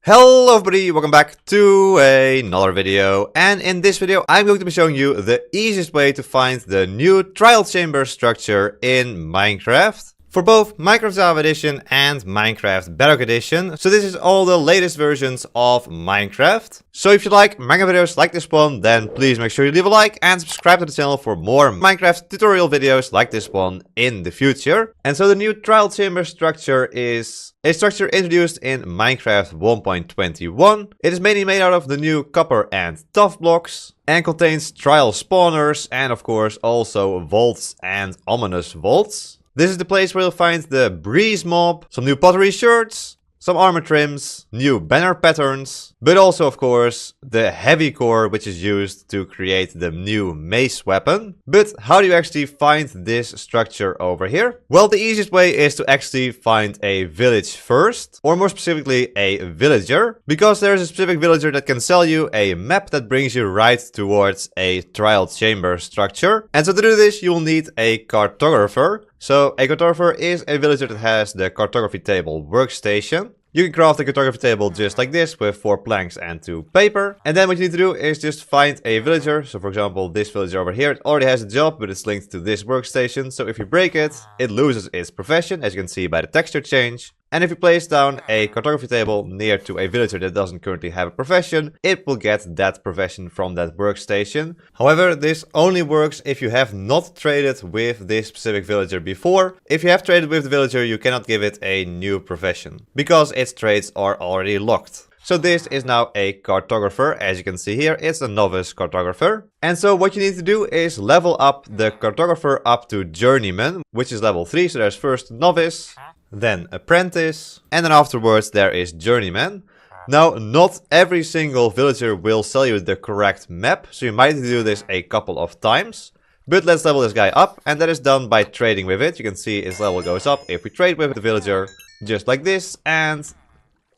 Hello everybody, welcome back to another video, and in this video I'm going to be showing you the easiest way to find the new trial chamber structure in Minecraft for both Minecraft Java Edition and Minecraft Bedrock Edition. So this is all the latest versions of Minecraft. So if you like Minecraft videos like this one, then please make sure you leave a like and subscribe to the channel for more Minecraft tutorial videos like this one in the future. And so the new trial chamber structure is a structure introduced in Minecraft 1.21. It is mainly made out of the new copper and tuff blocks and contains trial spawners and of course also vaults and ominous vaults. This is the place where you'll find the breeze mob, some new pottery shirts, some armor trims, new banner patterns, but also of course the heavy core which is used to create the new mace weapon. But how do you actually find this structure over here? Well, the easiest way is to actually find a village first, or more specifically a villager, because there is a specific villager that can sell you a map that brings you right towards a trial chamber structure. And so to do this you will need a cartographer. So a cartographer is a villager that has the cartography table workstation. You can craft a cartography table just like this with 4 planks and 2 paper. And then what you need to do is just find a villager. So for example, this villager over here, it already has a job, but it's linked to this workstation. So if you break it, it loses its profession, as you can see by the texture change. And if you place down a cartography table near to a villager that doesn't currently have a profession, it will get that profession from that workstation. However, this only works if you have not traded with this specific villager before. If you have traded with the villager, you cannot give it a new profession, because its trades are already locked. So this is now a cartographer. As you can see here, it's a novice cartographer. And so what you need to do is level up the cartographer up to journeyman, which is level 3. So there's first novice, then apprentice, and then afterwards there is journeyman. Now, not every single villager will sell you the correct map, so you might need to do this a couple of times. But let's level this guy up, and that is done by trading with it. You can see his level goes up if we trade with the villager, just like this, and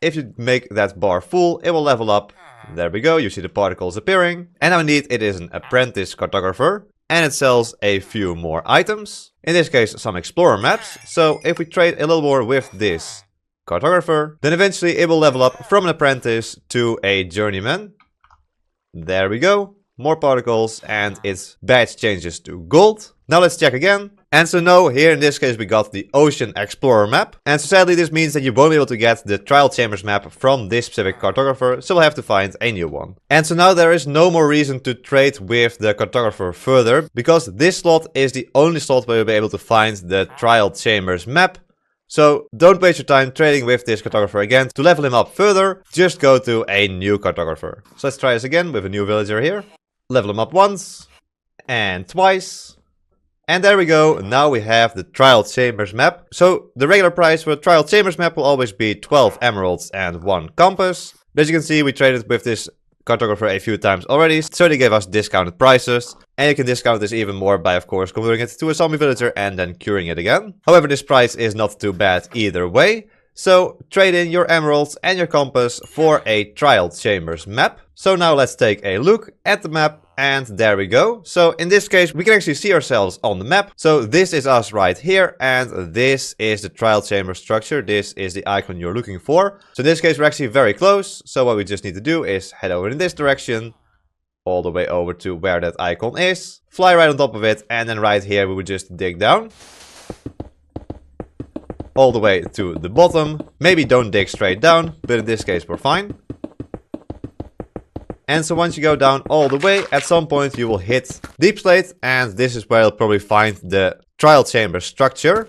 if you make that bar full, it will level up. There we go, you see the particles appearing. And now indeed it is an apprentice cartographer, and it sells a few more items. In this case, some explorer maps. So if we trade a little more with this cartographer, then eventually it will level up from an apprentice to a journeyman. There we go. More particles, and its badge changes to gold. Now let's check again. And so no, here in this case we got the Ocean Explorer map. And so sadly this means that you won't be able to get the Trial Chambers map from this specific cartographer, so we'll have to find a new one. And so now there is no more reason to trade with the cartographer further, because this slot is the only slot where you'll be able to find the Trial Chambers map. So don't waste your time trading with this cartographer again. To level him up further, just go to a new cartographer. So let's try this again with a new villager here. Level him up once, and twice. And there we go, now we have the Trial Chambers map. So the regular price for the Trial Chambers map will always be 12 emeralds and 1 compass. As you can see, we traded with this cartographer a few times already, so they gave us discounted prices. And you can discount this even more by, of course, converting it to a zombie villager and then curing it again. However, this price is not too bad either way. So trade in your emeralds and your compass for a Trial Chambers map. So now let's take a look at the map. And there we go. So in this case, we can actually see ourselves on the map. So this is us right here, and this is the trial chamber structure. This is the icon you're looking for. So in this case, we're actually very close. So what we just need to do is head over in this direction, all the way over to where that icon is, fly right on top of it, and then right here we would just dig down all the way to the bottom. Maybe don't dig straight down, but in this case we're fine. And so once you go down all the way, at some point you will hit deep slate, and this is where you'll probably find the trial chamber structure.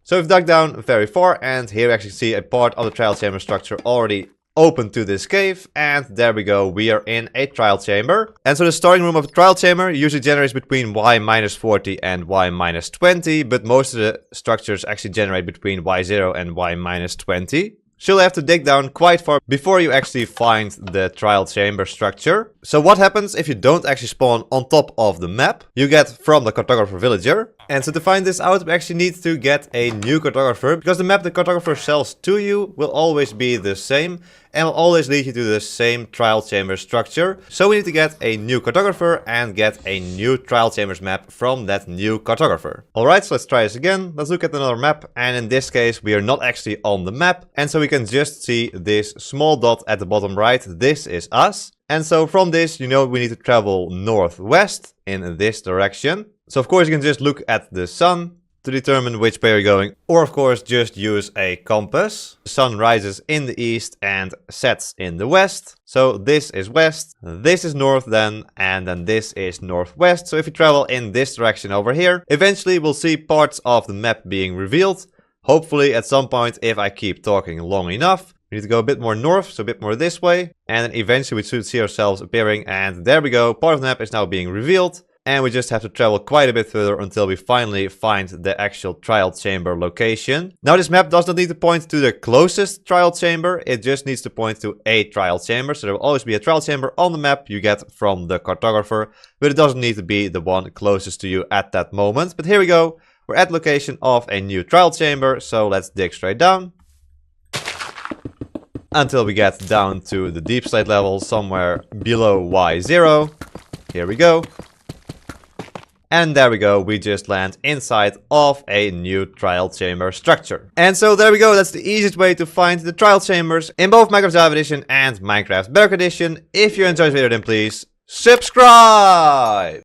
So we've dug down very far, and here we actually see a part of the trial chamber structure already open to this cave, and there we go, we are in a trial chamber. And so the starting room of a trial chamber usually generates between y-40 and y-20, but most of the structures actually generate between y0 and y-20. So you'll have to dig down quite far before you actually find the trial chamber structure. So what happens if you don't actually spawn on top of the map? You get from the cartographer villager. And so to find this out, we actually need to get a new cartographer, because the map the cartographer sells to you will always be the same and will always lead you to the same trial chamber structure. So we need to get a new cartographer and get a new trial chambers map from that new cartographer. Alright, so let's try this again. Let's look at another map, and in this case we are not actually on the map, and so we can just see this small dot at the bottom right. This is us. And so from this, you know, we need to travel northwest in this direction. So of course you can just look at the sun to determine which way you're going, or of course just use a compass. The sun rises in the east and sets in the west. So this is west, this is north then, and then this is northwest. So if you travel in this direction over here, eventually we'll see parts of the map being revealed. Hopefully at some point, if I keep talking long enough. We need to go a bit more north, so a bit more this way. And then eventually we should see ourselves appearing, and there we go. Part of the map is now being revealed. And we just have to travel quite a bit further until we finally find the actual trial chamber location. Now this map does not need to point to the closest trial chamber. It just needs to point to a trial chamber. So there will always be a trial chamber on the map you get from the cartographer. But it doesn't need to be the one closest to you at that moment. But here we go. We're at the location of a new trial chamber. So let's dig straight down. Until we get down to the deep slate level somewhere below Y0. Here we go. And there we go, we just land inside of a new trial chamber structure. And so there we go, that's the easiest way to find the trial chambers in both Minecraft Java Edition and Minecraft Bedrock Edition. If you enjoyed this video, then please subscribe!